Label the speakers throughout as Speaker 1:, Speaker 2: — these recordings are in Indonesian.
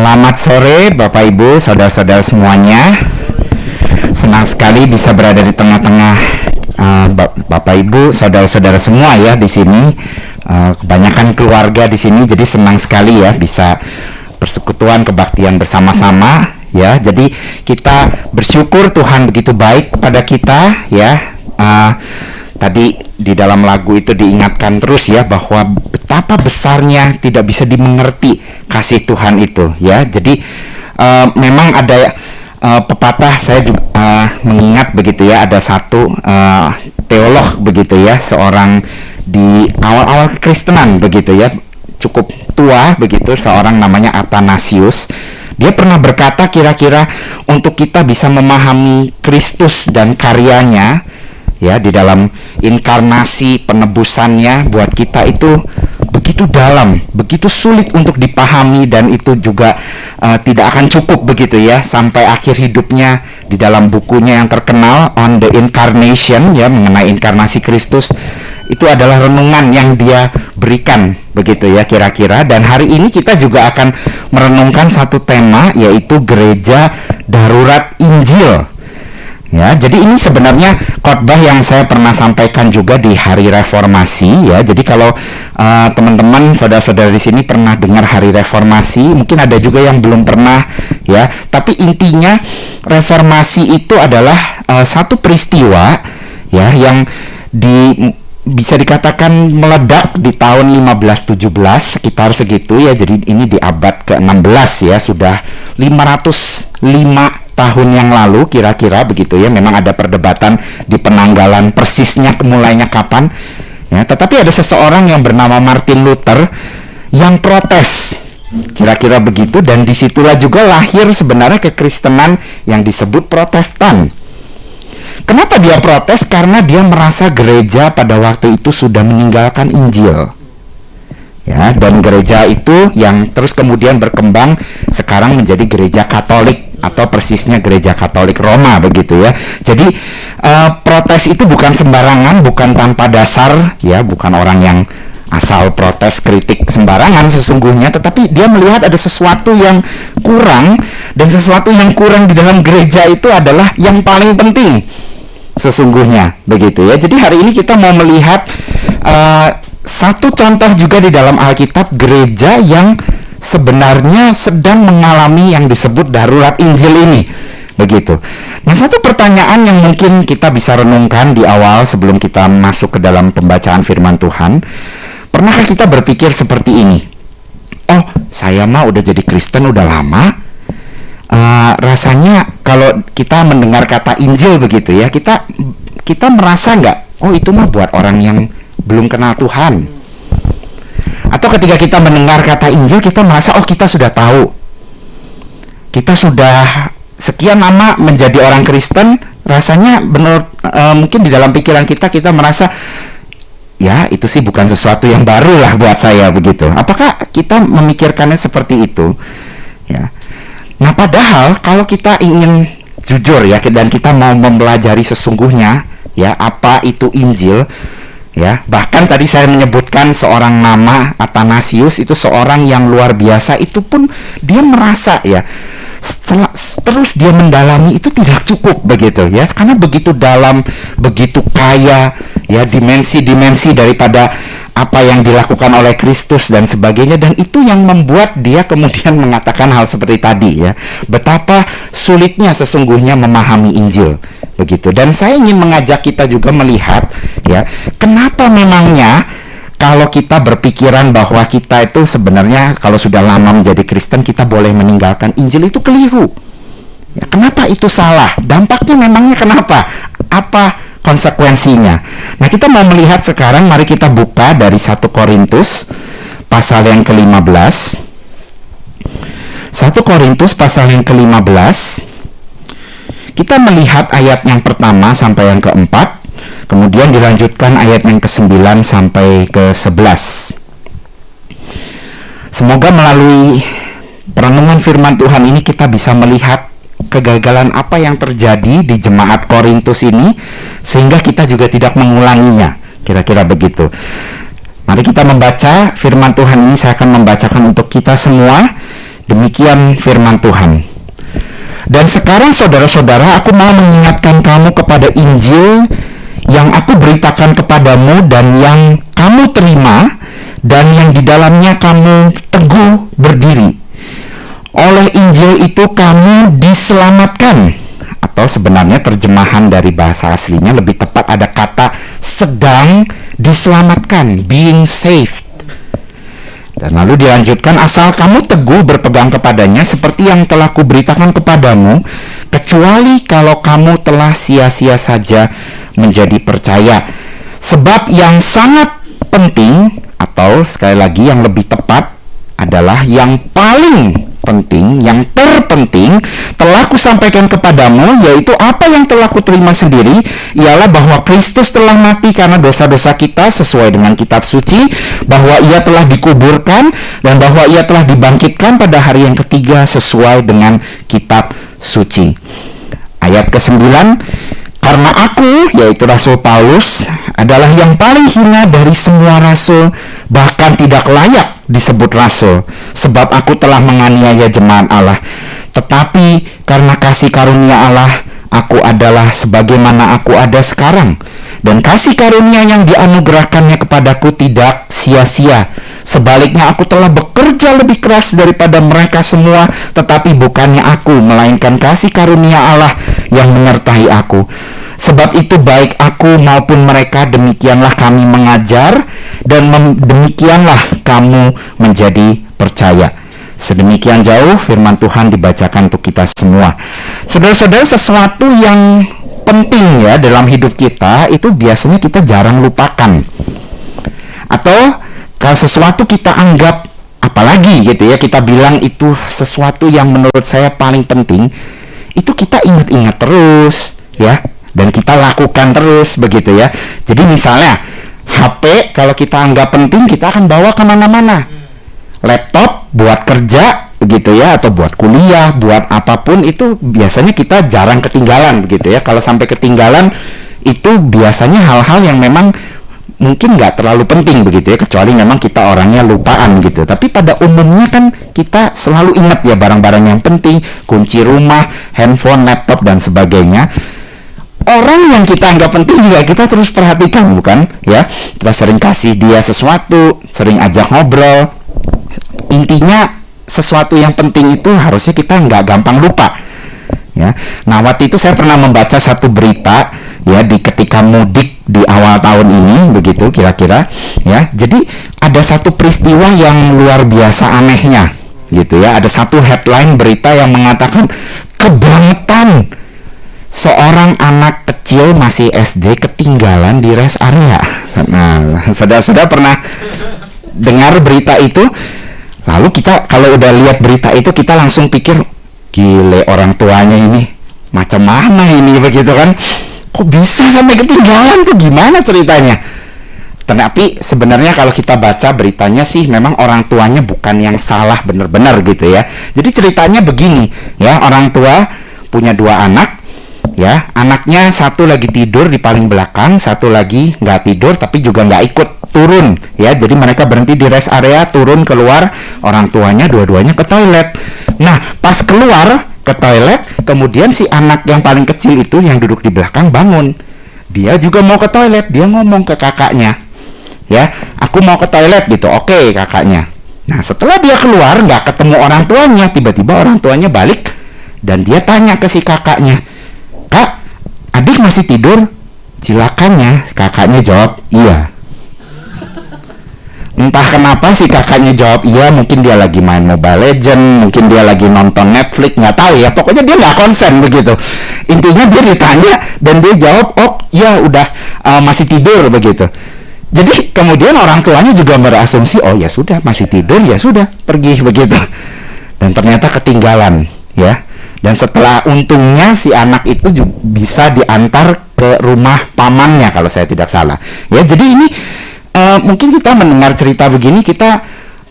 Speaker 1: Selamat sore Bapak Ibu, saudara-saudara semuanya. Senang sekali bisa berada di tengah-tengah Bapak Ibu, saudara-saudara semua ya di sini. Kebanyakan keluarga di sini, jadi senang sekali ya bisa persekutuan kebaktian bersama-sama ya. Jadi kita bersyukur Tuhan begitu baik kepada kita ya. Tadi di dalam lagu itu diingatkan terus ya bahwa betapa besarnya tidak bisa dimengerti kasih Tuhan itu ya. Jadi memang ada pepatah, saya juga mengingat begitu ya, ada satu teolog begitu ya, seorang di awal-awal kekristenan begitu ya, cukup tua begitu, seorang namanya Athanasius. Dia pernah berkata kira-kira untuk kita bisa memahami Kristus dan karyanya ya di dalam inkarnasi penebusannya buat kita itu begitu dalam, begitu sulit untuk dipahami, dan itu juga tidak akan cukup begitu ya sampai akhir hidupnya. Di dalam bukunya yang terkenal On the Incarnation ya, mengenai inkarnasi Kristus, itu adalah renungan yang dia berikan begitu ya kira-kira. Dan hari ini kita juga akan merenungkan satu tema, yaitu gereja darurat Injil. Ya, jadi ini sebenarnya khotbah yang saya pernah sampaikan juga di Hari Reformasi ya. Jadi kalau teman-teman saudara-saudara di sini pernah dengar Hari Reformasi, mungkin ada juga yang belum pernah ya. Tapi intinya reformasi itu adalah satu peristiwa ya yang bisa dikatakan meledak di tahun 1517 sekitar segitu ya. Jadi ini di abad ke-16 ya, sudah 505 tahun yang lalu kira-kira begitu ya. Memang ada perdebatan di penanggalan persisnya mulainya kapan ya, tetapi ada seseorang yang bernama Martin Luther yang protes kira-kira begitu, dan disitulah juga lahir sebenarnya kekristenan yang disebut Protestan. Kenapa dia protes? Karena dia merasa gereja pada waktu itu sudah meninggalkan Injil ya, dan gereja itu yang terus kemudian berkembang sekarang menjadi gereja Katolik, atau persisnya gereja Katolik Roma begitu ya. Jadi protes itu bukan sembarangan, bukan tanpa dasar ya, bukan orang yang asal protes kritik sembarangan sesungguhnya, tetapi dia melihat ada sesuatu yang kurang, dan sesuatu yang kurang di dalam gereja itu adalah yang paling penting sesungguhnya begitu ya. Jadi hari ini kita mau melihat satu contoh juga di dalam Alkitab, gereja yang sebenarnya sedang mengalami yang disebut darurat Injil ini begitu. Nah, satu pertanyaan yang mungkin kita bisa renungkan di awal sebelum kita masuk ke dalam pembacaan firman Tuhan, pernahkah kita berpikir seperti ini? Oh, saya mah udah jadi Kristen udah lama, rasanya kalau kita mendengar kata Injil begitu ya, kita merasa nggak, oh itu mah buat orang yang belum kenal Tuhan. Atau ketika kita mendengar kata Injil, kita merasa oh kita sudah tahu, kita sudah sekian lama menjadi orang Kristen, rasanya benar mungkin di dalam pikiran kita merasa ya itu sih bukan sesuatu yang baru lah buat saya begitu. Apakah kita memikirkannya seperti itu ya? Nah, padahal kalau kita ingin jujur ya, dan kita mau mempelajari sesungguhnya ya apa itu Injil ya, bahkan tadi saya menyebutkan seorang nama Athanasius, itu seorang yang luar biasa. Itu pun dia merasa ya terus dia mendalami itu tidak cukup begitu ya, karena begitu dalam, begitu kaya ya dimensi-dimensi daripada apa yang dilakukan oleh Kristus dan sebagainya, dan itu yang membuat dia kemudian mengatakan hal seperti tadi ya, betapa sulitnya sesungguhnya memahami Injil begitu. Dan saya ingin mengajak kita juga melihat ya, kenapa memangnya kalau kita berpikiran bahwa kita itu sebenarnya kalau sudah lama menjadi Kristen kita boleh meninggalkan Injil, itu keliru ya. Kenapa itu salah? Dampaknya memangnya kenapa? Apa konsekuensinya? Nah, kita mau melihat sekarang, mari kita buka dari 1 Korintus pasal yang ke-15. 1 Korintus pasal yang ke-15. Kita melihat ayat yang pertama sampai yang keempat, kemudian dilanjutkan ayat yang ke-9 sampai ke-11. Semoga melalui perenungan firman Tuhan ini kita bisa melihat kegagalan apa yang terjadi di jemaat Korintus ini, sehingga kita juga tidak mengulanginya, kira-kira begitu. Mari kita membaca firman Tuhan ini. Saya akan membacakan untuk kita semua. Demikian firman Tuhan. Dan sekarang saudara-saudara, aku mau mengingatkan kamu kepada Injil yang aku beritakan kepadamu dan yang kamu terima dan yang di dalamnya kamu teguh berdiri. Oleh Injil itu kamu diselamatkan. Atau sebenarnya terjemahan dari bahasa aslinya lebih tepat ada kata sedang diselamatkan, being saved. Dan lalu dilanjutkan, asal kamu teguh berpegang kepadanya seperti yang telah kuberitakan kepadamu, kecuali kalau kamu telah sia-sia saja menjadi percaya. Sebab yang sangat penting, atau sekali lagi yang lebih tepat, adalah yang paling penting, yang terpenting telah kusampaikan kepadamu, yaitu apa yang telah kuterima sendiri, ialah bahwa Kristus telah mati karena dosa-dosa kita sesuai dengan kitab suci, bahwa ia telah dikuburkan, dan bahwa ia telah dibangkitkan pada hari yang ketiga sesuai dengan kitab suci. Ayat ke-9, karena aku, yaitu Rasul Paulus, adalah yang paling hina dari semua rasul, bahkan tidak layak disebut rasul, sebab aku telah menganiaya jemaat Allah. Tetapi karena kasih karunia Allah, aku adalah sebagaimana aku ada sekarang. Dan kasih karunia yang dianugerahkannya kepadaku tidak sia-sia. Sebaliknya aku telah bekerja lebih keras daripada mereka semua, tetapi bukannya aku, melainkan kasih karunia Allah yang menyertai aku. Sebab itu baik aku maupun mereka, demikianlah kami mengajar, dan demikianlah kamu menjadi percaya. Sedemikian jauh firman Tuhan dibacakan untuk kita semua. Saudara-saudara, sesuatu yang penting ya dalam hidup kita itu biasanya kita jarang lupakan. Atau kalau sesuatu kita anggap, apalagi gitu ya, kita bilang itu sesuatu yang menurut saya paling penting, itu kita ingat-ingat terus ya, dan kita lakukan terus begitu ya. Jadi misalnya HP kalau kita anggap penting, kita akan bawa kemana-mana. Laptop buat kerja begitu ya, atau buat kuliah, buat apapun, itu biasanya kita jarang ketinggalan begitu ya. Kalau sampai ketinggalan itu biasanya hal-hal yang memang mungkin nggak terlalu penting begitu ya, kecuali memang kita orangnya lupaan gitu. Tapi pada umumnya kan kita selalu ingat ya barang-barang yang penting, kunci rumah, handphone, laptop dan sebagainya. Orang yang kita anggap penting juga kita terus perhatikan, bukan ya? Kita sering kasih dia sesuatu, sering ajak ngobrol. Intinya sesuatu yang penting itu harusnya kita nggak gampang lupa ya. Nah, waktu itu saya pernah membaca satu berita ya, di ketika mudik di awal tahun ini begitu kira-kira ya. Jadi ada satu peristiwa yang luar biasa anehnya gitu ya. Ada satu headline berita yang mengatakan kebangetan, seorang anak kecil masih SD ketinggalan di rest area. Nah, saudara-saudara pernah dengar berita itu? Lalu kita kalau udah lihat berita itu, kita langsung pikir, gile, orang tuanya ini macam mana ini begitu kan? Kok bisa sampai ketinggalan tuh, gimana ceritanya? Tapi sebenarnya kalau kita baca beritanya sih memang orang tuanya bukan yang salah benar-benar gitu ya. Jadi ceritanya begini ya, orang tua punya dua anak ya, anaknya satu lagi tidur di paling belakang, satu lagi nggak tidur tapi juga nggak ikut turun ya. Jadi mereka berhenti di rest area, turun keluar, orang tuanya dua-duanya ke toilet. Nah, pas keluar ke toilet, kemudian si anak yang paling kecil itu yang duduk di belakang bangun. Dia juga mau ke toilet, dia ngomong ke kakaknya, ya, aku mau ke toilet gitu. Oke, kakaknya. Nah, setelah dia keluar nggak ketemu orang tuanya, tiba-tiba orang tuanya balik dan dia tanya ke si kakaknya, "Kak, adik masih tidur?" Silakannya, kakaknya jawab iya. Entah kenapa si kakaknya jawab iya, mungkin dia lagi main Mobile Legend, mungkin dia lagi nonton Netflix, nggak tahu ya. Pokoknya dia nggak konsen begitu. Intinya dia ditanya dan dia jawab, oh ya udah masih tidur begitu. Jadi kemudian orang tuanya juga berasumsi, oh ya sudah masih tidur, ya sudah pergi begitu. Dan ternyata ketinggalan ya. Dan setelah untungnya si anak itu bisa diantar ke rumah pamannya kalau saya tidak salah. Ya, jadi ini mungkin kita mendengar cerita begini, kita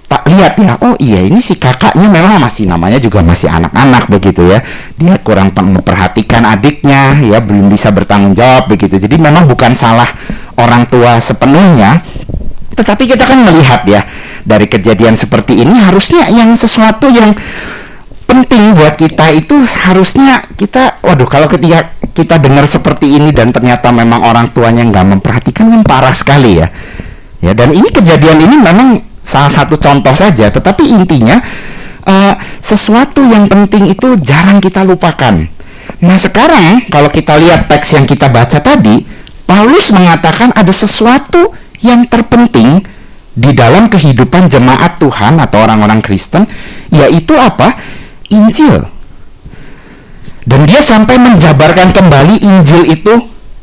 Speaker 1: tak lihat ya, oh iya ini si kakaknya memang masih, namanya juga masih anak-anak begitu ya. Dia kurang memperhatikan adiknya ya, belum bisa bertanggung jawab begitu. Jadi memang bukan salah orang tua sepenuhnya. Tetapi kita kan melihat ya, dari kejadian seperti ini harusnya yang sesuatu yang penting buat kita itu harusnya kita, waduh, kalau ketika kita dengar seperti ini dan ternyata memang orang tuanya nggak memperhatikan, kan parah sekali ya. Ya, dan ini kejadian ini memang salah satu contoh saja, tetapi intinya sesuatu yang penting itu jarang kita lupakan. Nah, sekarang kalau kita lihat teks yang kita baca tadi, Paulus mengatakan ada sesuatu yang terpenting di dalam kehidupan jemaat Tuhan atau orang-orang Kristen, yaitu apa? Injil. Dan dia sampai menjabarkan kembali Injil itu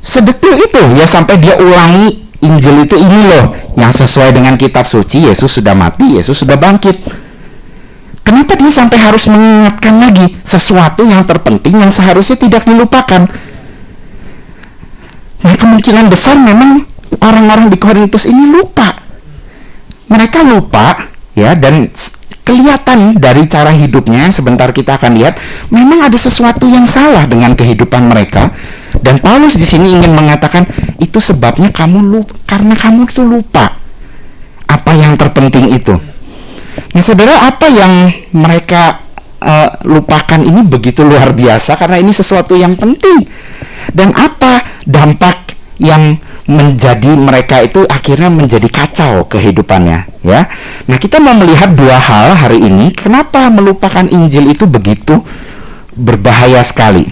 Speaker 1: sedetil itu, ya, sampai dia ulangi Injil itu, ini loh yang sesuai dengan kitab suci, Yesus sudah mati, Yesus sudah bangkit. Kenapa dia sampai harus mengingatkan lagi sesuatu yang terpenting yang seharusnya tidak dilupakan? Nah, kemungkinan besar memang orang-orang di Korintus ini lupa. Mereka lupa, ya, dan kelihatan dari cara hidupnya. Sebentar kita akan lihat, memang ada sesuatu yang salah dengan kehidupan mereka. Dan Paulus di sini ingin mengatakan itu sebabnya karena kamu itu lupa apa yang terpenting itu. Nah, saudara, apa yang mereka lupakan ini begitu luar biasa, karena ini sesuatu yang penting. Dan apa dampak yang menjadi mereka itu akhirnya menjadi kacau kehidupannya, ya. Nah, kita mau melihat dua hal hari ini. Kenapa melupakan Injil itu begitu berbahaya sekali,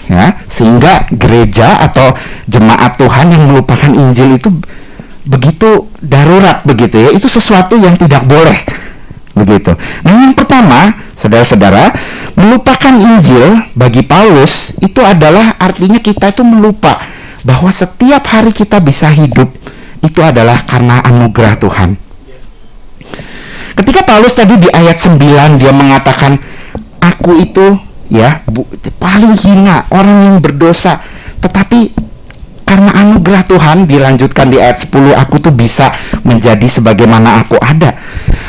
Speaker 1: ya, sehingga gereja atau jemaat Tuhan yang melupakan Injil itu begitu darurat, begitu ya. Itu sesuatu yang tidak boleh, begitu. Nah, yang pertama, saudara-saudara, melupakan Injil bagi Paulus itu adalah artinya kita itu melupa bahwa setiap hari kita bisa hidup itu adalah karena anugerah Tuhan. Ketika Paulus tadi di ayat 9 dia mengatakan, aku itu, ya, paling hina, orang yang berdosa, tetapi karena anugerah Tuhan, dilanjutkan di ayat 10, aku tuh bisa menjadi sebagaimana aku ada.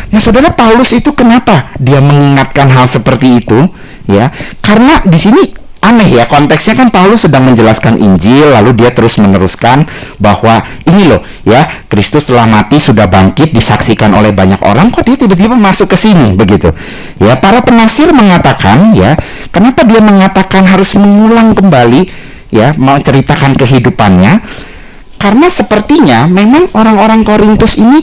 Speaker 1: Nah, saudara, Paulus itu kenapa dia mengingatkan hal seperti itu, ya? Karena di sini aneh, ya, konteksnya kan Paulus sedang menjelaskan Injil, lalu dia terus meneruskan bahwa ini loh, ya, Kristus telah mati, sudah bangkit, disaksikan oleh banyak orang, kok dia tiba-tiba masuk ke sini, begitu. Ya, para penafsir mengatakan, ya, kenapa dia mengatakan harus mengulang kembali, ya, menceritakan kehidupannya, karena sepertinya memang orang-orang Korintus ini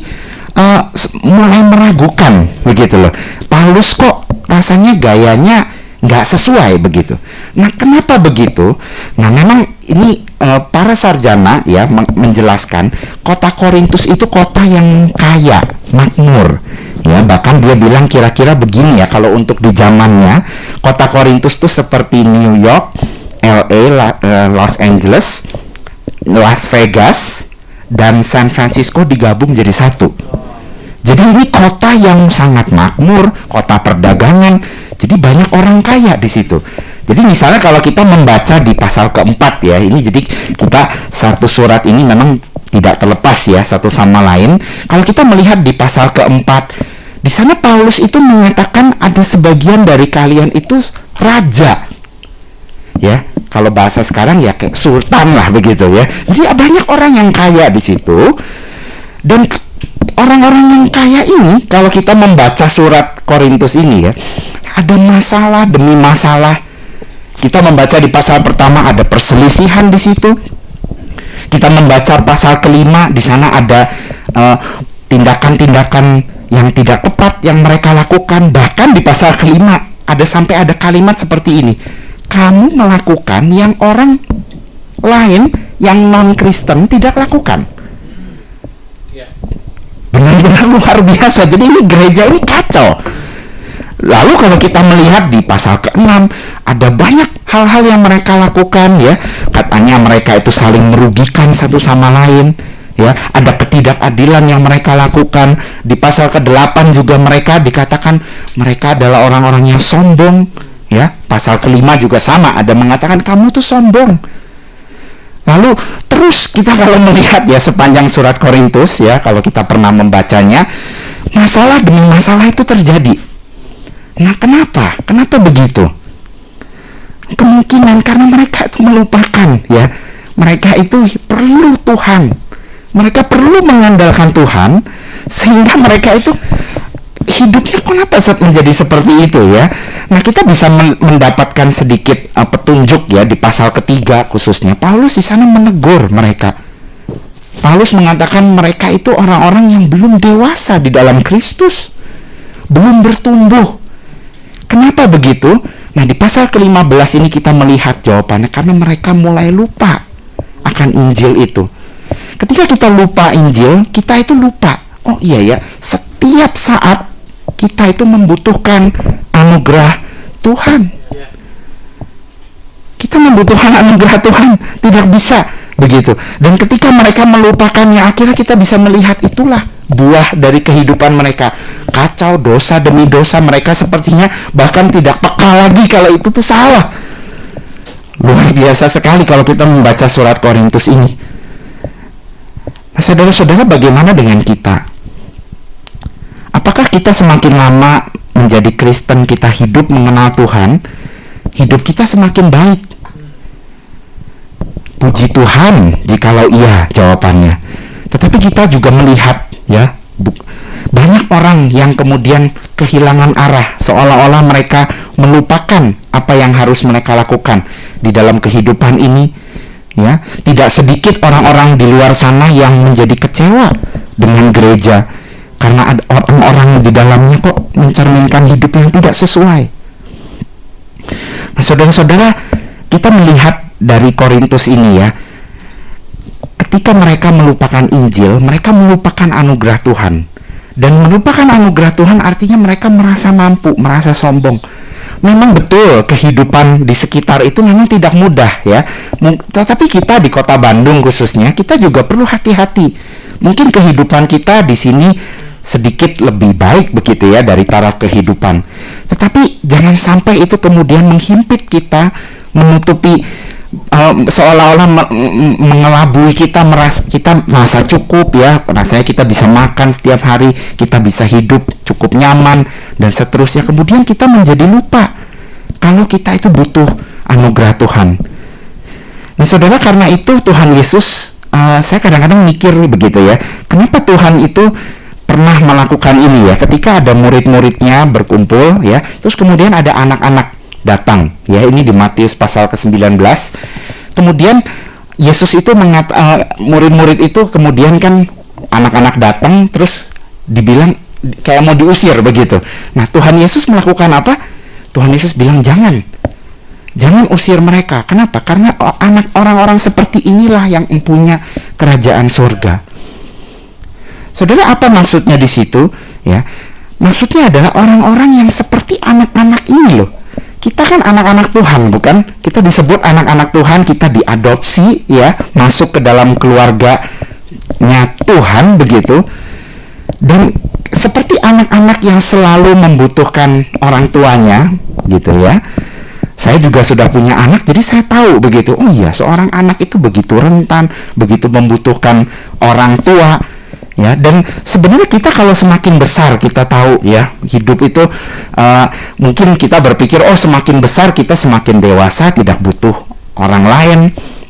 Speaker 1: mulai meragukan, begitu loh. Paulus kok rasanya gayanya nggak sesuai, begitu. Nah, kenapa begitu? Nah, memang ini para sarjana, ya, menjelaskan kota Korintus itu kota yang kaya, makmur, ya. Bahkan dia bilang kira-kira begini, ya, kalau untuk di zamannya kota Korintus itu seperti New York, LA, Los Angeles, Las Vegas, dan San Francisco digabung jadi satu. Jadi ini kota yang sangat makmur, kota perdagangan. Jadi banyak orang kaya di situ. Jadi misalnya kalau kita membaca di pasal keempat, ya, ini jadi kita satu surat ini memang tidak terlepas, ya, satu sama lain. Kalau kita melihat di pasal keempat, di sana Paulus itu mengatakan ada sebagian dari kalian itu raja, ya. Kalau bahasa sekarang ya kayak sultan lah, begitu ya. Jadi banyak orang yang kaya di situ. Dan orang-orang yang kaya ini, kalau kita membaca surat Korintus ini, ya, ada masalah demi masalah. Kita membaca di pasal pertama ada perselisihan di situ. Kita membaca pasal kelima, di sana ada tindakan-tindakan yang tidak tepat yang mereka lakukan. Bahkan di pasal kelima sampai ada kalimat seperti ini, kamu melakukan yang orang lain yang non-Kristen tidak lakukan. Benar-benar luar biasa. Jadi ini gereja ini kacau. Lalu kalau kita melihat di pasal ke-6, ada banyak hal-hal yang mereka lakukan, ya. Katanya mereka itu saling merugikan satu sama lain, ya. Ada ketidakadilan yang mereka lakukan. Di pasal ke-8 juga mereka dikatakan mereka adalah orang-orang yang sombong, ya. Pasal ke-5 juga sama, ada mengatakan kamu tuh sombong. Lalu terus kita kalau melihat, ya, sepanjang surat Korintus, ya, kalau kita pernah membacanya, masalah demi masalah itu terjadi. Nah, kenapa? Kenapa begitu? Kemungkinan karena mereka itu melupakan, ya. Mereka itu perlu Tuhan. Mereka perlu mengandalkan Tuhan, sehingga mereka itu hidupnya kenapa menjadi seperti itu ya? Nah, kita bisa mendapatkan sedikit petunjuk ya di pasal ketiga khususnya. Paulus di sana menegur mereka. Paulus mengatakan mereka itu orang-orang yang belum dewasa di dalam Kristus, belum bertumbuh. Kenapa begitu? Nah, di pasal ke-15 ini kita melihat jawabannya, karena mereka mulai lupa akan Injil itu. Ketika kita lupa Injil, kita itu lupa. Oh iya ya, setiap saat kita itu membutuhkan anugerah Tuhan. Kita membutuhkan anugerah Tuhan, tidak bisa begitu. Dan ketika mereka melupakannya, akhirnya kita bisa melihat itulah buah dari kehidupan mereka. Kacau, dosa demi dosa, mereka sepertinya bahkan tidak peka lagi kalau itu tuh salah. Luar biasa sekali kalau kita membaca surat Korintus ini. Nah, saudara-saudara, bagaimana dengan kita? Apakah kita semakin lama menjadi Kristen, kita hidup mengenal Tuhan, hidup kita semakin baik? Puji Tuhan jikalau iya jawabannya. Tetapi kita juga melihat ya, banyak orang yang kemudian kehilangan arah, seolah-olah mereka melupakan apa yang harus mereka lakukan di dalam kehidupan ini. Ya, tidak sedikit orang-orang di luar sana yang menjadi kecewa dengan gereja karena ada orang-orang di dalamnya kok mencerminkan hidup yang tidak sesuai. Nah, saudara-saudara, kita melihat dari Korintus ini ya, ketika mereka melupakan Injil, mereka melupakan anugerah Tuhan. Dan melupakan anugerah Tuhan artinya mereka merasa mampu, merasa sombong. Memang betul kehidupan di sekitar itu memang tidak mudah ya. Tetapi kita di Kota Bandung khususnya, kita juga perlu hati-hati. Mungkin kehidupan kita di sini sedikit lebih baik begitu ya dari taraf kehidupan. Tetapi jangan sampai itu kemudian menghimpit kita, menutupi, seolah-olah mengelabui kita, merasa cukup ya, rasanya kita bisa makan setiap hari, kita bisa hidup cukup nyaman dan seterusnya. Kemudian kita menjadi lupa kalau kita itu butuh anugerah Tuhan. Nah, saudara, karena itu Tuhan Yesus, saya kadang-kadang mikir begitu ya, kenapa Tuhan itu pernah melakukan ini ya, ketika ada murid-muridnya berkumpul ya, terus kemudian ada anak-anak datang ya, ini di Matius pasal ke-19. Kemudian Yesus itu murid-murid itu kemudian kan anak-anak datang, terus dibilang kayak mau diusir begitu. Nah, Tuhan Yesus melakukan apa? Tuhan Yesus bilang jangan usir mereka. Kenapa? Karena anak orang-orang seperti inilah yang mempunyai kerajaan surga. Saudara, apa maksudnya di situ ya? Maksudnya adalah orang-orang yang seperti anak-anak ini loh. Kita kan anak-anak Tuhan, bukan? Kita disebut anak-anak Tuhan, kita diadopsi ya, masuk ke dalam keluarganya Tuhan begitu. Dan seperti anak-anak yang selalu membutuhkan orang tuanya gitu ya. Saya juga sudah punya anak, jadi saya tahu begitu. Oh iya, seorang anak itu begitu rentan, begitu membutuhkan orang tua. Ya, dan sebenarnya kita kalau semakin besar kita tahu ya, hidup itu mungkin kita berpikir oh semakin besar kita semakin dewasa, tidak butuh orang lain.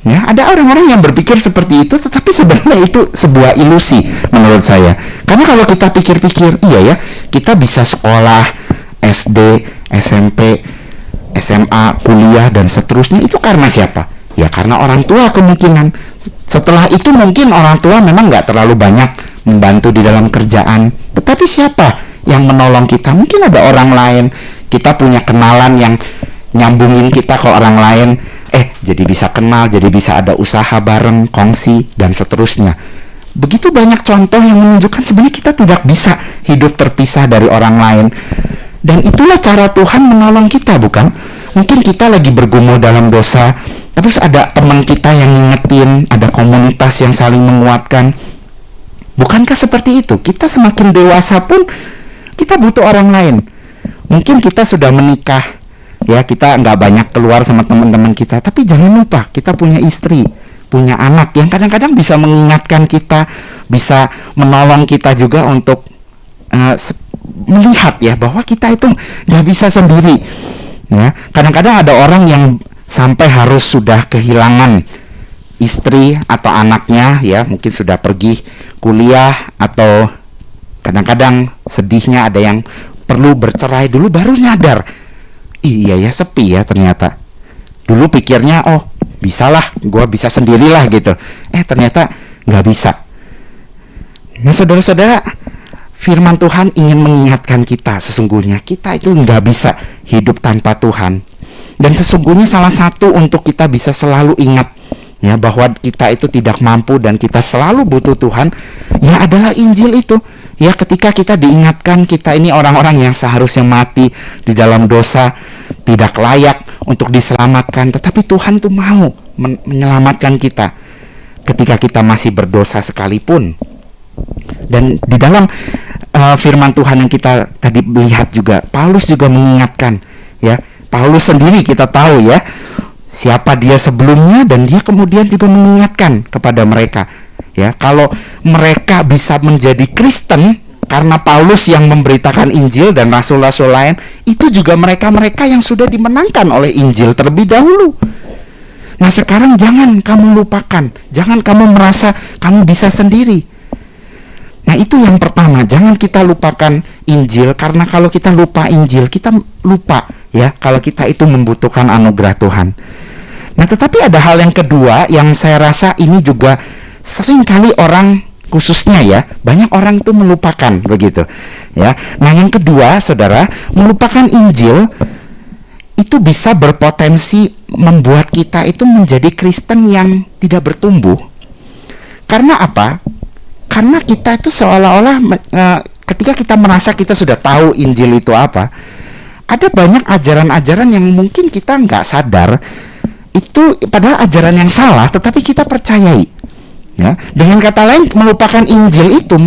Speaker 1: Ya, ada orang-orang yang berpikir seperti itu, tetapi sebenarnya itu sebuah ilusi menurut saya. Karena kalau kita pikir-pikir, iya ya, kita bisa sekolah SD, SMP, SMA, kuliah dan seterusnya, itu karena siapa? Ya karena orang tua kemungkinan. Setelah itu mungkin orang tua memang nggak terlalu banyak membantu di dalam kerjaan, tetapi siapa yang menolong kita? Mungkin ada orang lain, kita punya kenalan yang nyambungin kita ke orang lain, jadi bisa kenal, jadi bisa ada usaha bareng, kongsi dan seterusnya. Begitu banyak contoh yang menunjukkan sebenarnya kita tidak bisa hidup terpisah dari orang lain. Dan itulah cara Tuhan menolong kita, bukan? Mungkin kita lagi bergumul dalam dosa, terus ada teman kita yang ngingetin, ada komunitas yang saling menguatkan. Bukankah seperti itu? Kita semakin dewasa pun kita butuh orang lain. Mungkin kita sudah menikah, ya kita nggak banyak keluar sama teman-teman kita, tapi jangan lupa kita punya istri, punya anak yang kadang-kadang bisa mengingatkan kita, bisa menolong kita juga untuk melihat ya bahwa kita itu nggak bisa sendiri. Ya, kadang-kadang ada orang yang sampai harus sudah kehilangan istri atau anaknya ya, mungkin sudah pergi kuliah atau Kadang-kadang sedihnya ada yang perlu bercerai dulu baru nyadar, iya ya sepi ya ternyata. Dulu pikirnya oh bisalah, gue bisa sendirilah gitu. Ternyata nggak bisa. Nah saudara-saudara, firman Tuhan ingin mengingatkan kita sesungguhnya kita itu nggak bisa hidup tanpa Tuhan. Dan sesungguhnya salah satu untuk kita bisa selalu ingat ya bahwa kita itu tidak mampu dan kita selalu butuh Tuhan, ya adalah Injil itu. Ya ketika kita diingatkan kita ini orang-orang yang seharusnya mati di dalam dosa, tidak layak untuk diselamatkan, tetapi Tuhan tuh mau menyelamatkan kita ketika kita masih berdosa sekalipun. Dan di dalam firman Tuhan yang kita tadi lihat juga, Paulus juga mengingatkan ya. Paulus sendiri kita tahu ya siapa dia sebelumnya, dan dia kemudian juga mengingatkan kepada mereka ya, kalau mereka bisa menjadi Kristen karena Paulus yang memberitakan Injil dan rasul-rasul lain, itu juga mereka-mereka yang sudah dimenangkan oleh Injil terlebih dahulu. Nah sekarang jangan kamu lupakan, jangan kamu merasa kamu bisa sendiri. Nah itu yang pertama, jangan kita lupakan Injil, karena kalau kita lupa Injil, kita lupa ya kalau kita itu membutuhkan anugerah Tuhan. Nah tetapi ada hal yang kedua yang saya rasa ini juga sering kali orang, khususnya ya, banyak orang itu melupakan begitu ya. Nah yang kedua saudara, melupakan Injil itu bisa berpotensi membuat kita itu menjadi Kristen yang tidak bertumbuh. Karena apa? Karena kita itu seolah-olah ketika kita merasa kita sudah tahu Injil itu apa, ada banyak ajaran-ajaran yang mungkin kita nggak sadar itu padahal ajaran yang salah, tetapi kita percayai ya. Dengan kata lain, melupakan Injil itu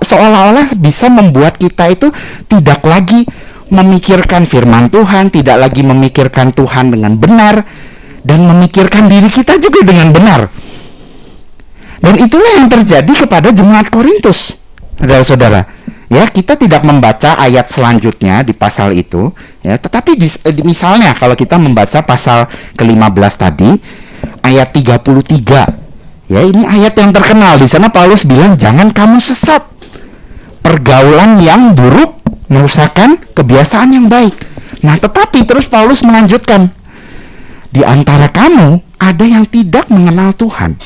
Speaker 1: seolah-olah bisa membuat kita itu tidak lagi memikirkan firman Tuhan, tidak lagi memikirkan Tuhan dengan benar, dan memikirkan diri kita juga dengan benar. Dan itulah yang terjadi kepada jemaat Korintus, saudara-saudara. Ya, kita tidak membaca ayat selanjutnya di pasal itu, ya, tetapi misalnya kalau kita membaca pasal ke-15 tadi, ayat 33. Ya, ini ayat yang terkenal. Di sana Paulus bilang, "Jangan kamu sesat. Pergaulan yang buruk merusakkan kebiasaan yang baik." Nah, tetapi terus Paulus melanjutkan, "Di antara kamu ada yang tidak mengenal Tuhan."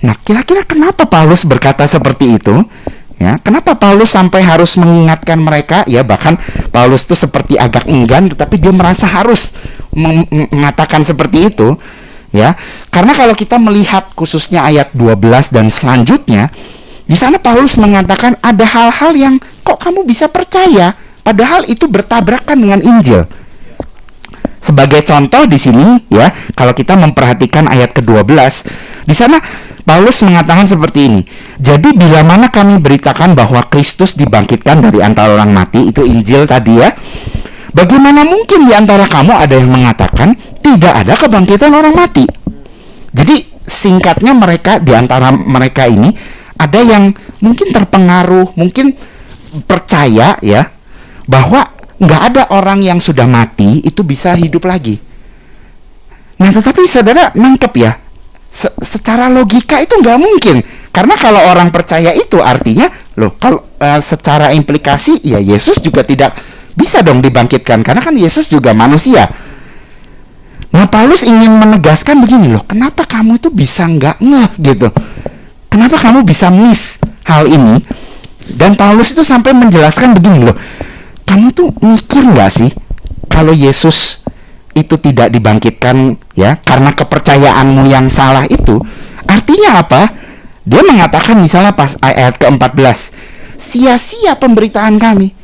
Speaker 1: Nah, kira-kira kenapa Paulus berkata seperti itu? Ya, kenapa Paulus sampai harus mengingatkan mereka? Ya, bahkan Paulus itu seperti agak enggan, tetapi dia merasa harus mengatakan seperti itu. Ya, karena kalau kita melihat khususnya ayat 12 dan selanjutnya, di sana Paulus mengatakan ada hal-hal yang kok kamu bisa percaya, padahal itu bertabrakan dengan Injil. Sebagai contoh di sini ya, kalau kita memperhatikan ayat ke-12, di sana Paulus mengatakan seperti ini. "Jadi bila mana kami beritakan bahwa Kristus dibangkitkan dari antara orang mati," itu Injil tadi ya, "bagaimana mungkin di antara kamu ada yang mengatakan tidak ada kebangkitan orang mati?" Jadi singkatnya, mereka di antara mereka ini ada yang mungkin terpengaruh, mungkin percaya ya bahwa nggak ada orang yang sudah mati itu bisa hidup lagi. Nah tetapi saudara nangkep ya, secara logika itu nggak mungkin. Karena kalau orang percaya itu artinya, loh kalau secara implikasi ya Yesus juga tidak bisa dong dibangkitkan, karena kan Yesus juga manusia. Nah Paulus ingin menegaskan begini, loh kenapa kamu itu bisa nggak ngeh gitu, kenapa kamu bisa miss hal ini. Dan Paulus itu sampai menjelaskan begini, loh kamu tuh mikir nggak sih kalau Yesus itu tidak dibangkitkan ya karena kepercayaanmu yang salah itu, artinya apa? Dia mengatakan misalnya pas ayat ke-14, "Sia-sia pemberitaan kami."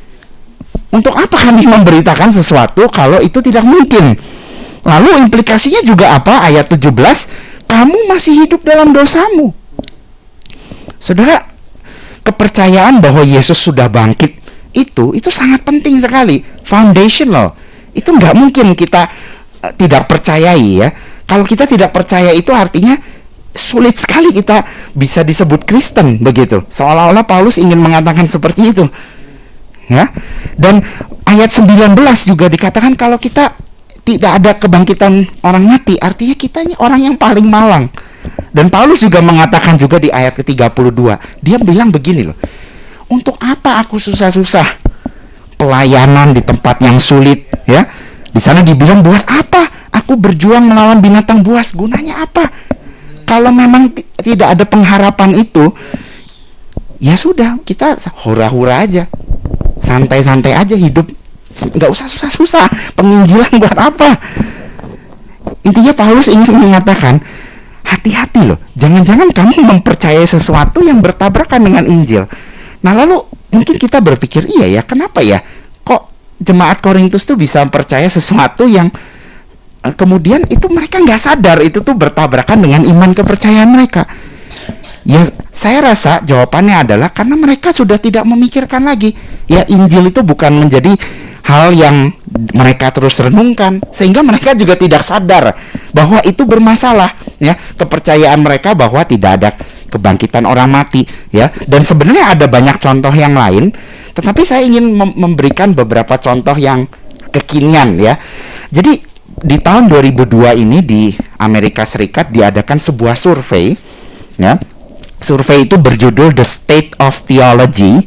Speaker 1: Untuk apa kami memberitakan sesuatu kalau itu tidak mungkin? Lalu implikasinya juga apa? Ayat 17, "Kamu masih hidup dalam dosamu." Saudara, kepercayaan bahwa Yesus sudah bangkit itu sangat penting sekali, foundational. Itu nggak mungkin kita tidak percayai ya. Kalau kita tidak percaya itu artinya sulit sekali kita bisa disebut Kristen begitu. Seolah-olah Paulus ingin mengatakan seperti itu. Ya. Dan ayat 19 juga dikatakan kalau kita tidak ada kebangkitan orang mati, artinya kita ini orang yang paling malang. Dan Paulus juga mengatakan juga di ayat ke-32, dia bilang begini loh, untuk apa aku susah-susah pelayanan di tempat yang sulit, ya. Di sana dibilang, buat apa aku berjuang melawan binatang buas, gunanya apa? Kalau memang tidak ada pengharapan itu, ya sudah, kita hura-hura aja, santai-santai aja hidup, nggak usah susah-susah. Penginjilan buat apa? Intinya Paulus ingin mengatakan, hati-hati loh, jangan-jangan kamu mempercayai sesuatu yang bertabrakan dengan Injil. Nah lalu mungkin kita berpikir, iya ya, kenapa ya kok jemaat Korintus tuh bisa percaya sesuatu yang kemudian itu mereka nggak sadar itu tuh bertabrakan dengan iman kepercayaan mereka. Ya saya rasa jawabannya adalah karena mereka sudah tidak memikirkan lagi. Ya Injil itu bukan menjadi hal yang mereka terus renungkan, sehingga mereka juga tidak sadar bahwa itu bermasalah, ya, kepercayaan mereka bahwa tidak ada kebangkitan orang mati, ya. Dan sebenarnya ada banyak contoh yang lain, tetapi saya ingin memberikan beberapa contoh yang kekinian, ya. Jadi di tahun 2002 ini di Amerika Serikat diadakan sebuah survei, ya. Survei itu berjudul The State of Theology.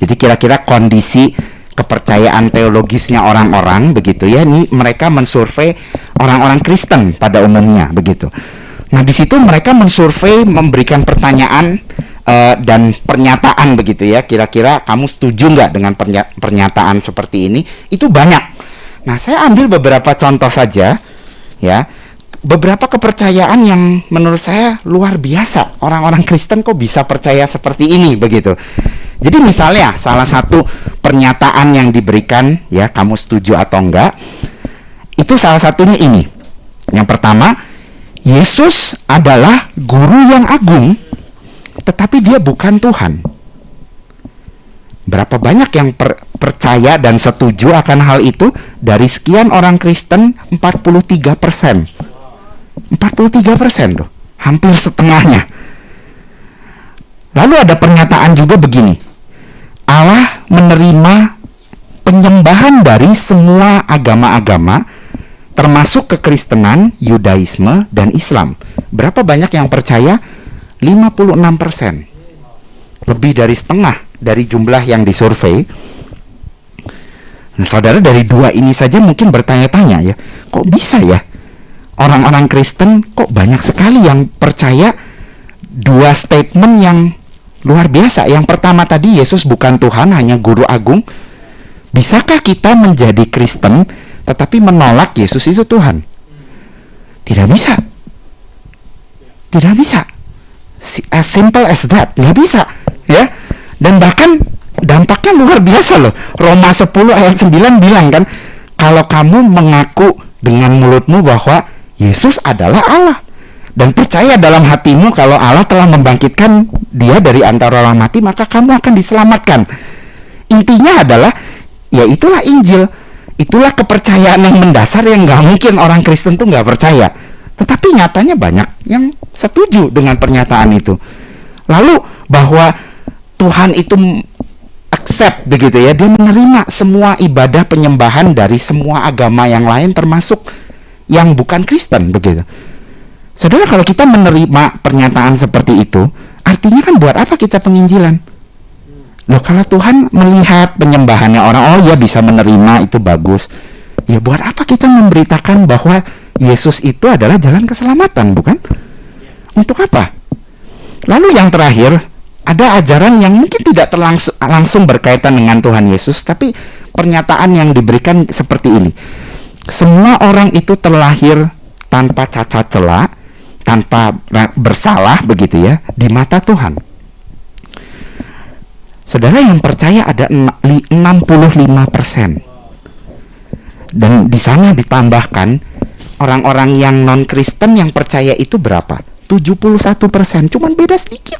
Speaker 1: Jadi kira-kira kondisi kepercayaan teologisnya orang-orang, begitu ya. Ini mereka mensurvei orang-orang Kristen pada umumnya, begitu. Nah di situ mereka mensurvei, memberikan pertanyaan dan pernyataan, begitu ya. Kira-kira kamu setuju nggak dengan pernyataan seperti ini? Itu banyak. Nah saya ambil beberapa contoh saja, ya. Beberapa kepercayaan yang menurut saya luar biasa. Orang-orang Kristen kok bisa percaya seperti ini, begitu. Jadi misalnya salah satu pernyataan yang diberikan, ya, kamu setuju atau enggak, itu salah satunya ini. Yang pertama, Yesus adalah guru yang agung, tetapi dia bukan Tuhan. Berapa banyak yang percaya dan setuju akan hal itu? Dari sekian orang Kristen, 43%. 43% loh, hampir setengahnya. Lalu ada pernyataan juga begini, Allah menerima penyembahan dari semua agama-agama, termasuk kekristenan, Yudaisme, dan Islam. Berapa banyak yang percaya? 56%. Lebih dari setengah dari jumlah yang disurvei. Nah, saudara, dari dua ini saja mungkin bertanya-tanya, ya, kok bisa ya orang-orang Kristen kok banyak sekali yang percaya dua statement yang luar biasa. Yang pertama tadi, Yesus bukan Tuhan, hanya guru agung. Bisakah kita menjadi Kristen tetapi menolak Yesus itu Tuhan? Tidak bisa. Tidak bisa. As simple as that. Nggak bisa, ya. Dan bahkan dampaknya luar biasa loh. Roma 10 ayat 9 bilang kan, kalau kamu mengaku dengan mulutmu bahwa Yesus adalah Allah dan percaya dalam hatimu kalau Allah telah membangkitkan dia dari antara orang mati, maka kamu akan diselamatkan. Intinya adalah, ya itulah Injil. Itulah kepercayaan yang mendasar yang nggak mungkin orang Kristen tuh nggak percaya. Tetapi nyatanya banyak yang setuju dengan pernyataan itu. Lalu bahwa Tuhan itu accept, begitu ya, dia menerima semua ibadah penyembahan dari semua agama yang lain, termasuk yang bukan Kristen, begitu. Saudara, kalau kita menerima pernyataan seperti itu, artinya kan buat apa kita penginjilan? Loh, kalau Tuhan melihat penyembahannya orang, oh ya bisa menerima, itu bagus. Ya buat apa kita memberitakan bahwa Yesus itu adalah jalan keselamatan, bukan? Untuk apa? Lalu yang terakhir, ada ajaran yang mungkin tidak langsung berkaitan dengan Tuhan Yesus, tapi pernyataan yang diberikan seperti ini. Semua orang itu terlahir tanpa cacat celah, tanpa bersalah, begitu ya, di mata Tuhan. Saudara, yang percaya ada 65%. Dan di sana ditambahkan orang-orang yang non-Kristen yang percaya itu berapa? 71%. Cuman beda sedikit.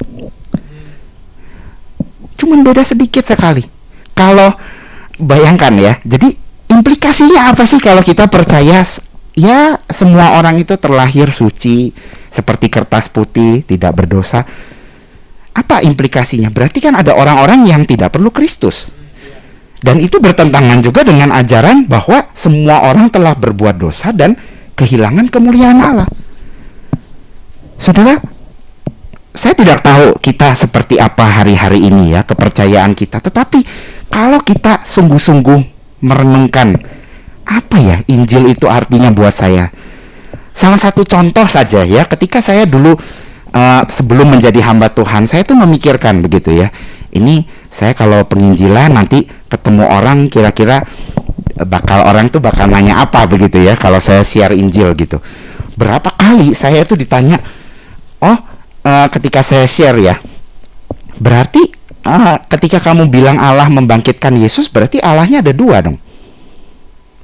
Speaker 1: Cuman beda sedikit sekali. Kalau bayangkan ya, jadi implikasinya apa sih kalau kita percaya ya semua orang itu terlahir suci seperti kertas putih, tidak berdosa? Apa implikasinya? Berarti kan ada orang-orang yang tidak perlu Kristus. Dan itu bertentangan juga dengan ajaran bahwa semua orang telah berbuat dosa dan kehilangan kemuliaan Allah. Saudara, saya tidak tahu kita seperti apa hari-hari ini ya, kepercayaan kita. Tetapi kalau kita sungguh-sungguh merenungkan apa ya Injil itu artinya buat saya. Salah satu contoh saja ya, ketika saya dulu sebelum menjadi hamba Tuhan, saya tuh memikirkan begitu ya. Ini saya kalau penginjilan nanti ketemu orang, kira-kira orang tuh bakal nanya apa begitu ya kalau saya share Injil gitu. Berapa kali saya tuh ditanya, ketika saya share ya, berarti ketika kamu bilang Allah membangkitkan Yesus, berarti Allahnya ada dua dong,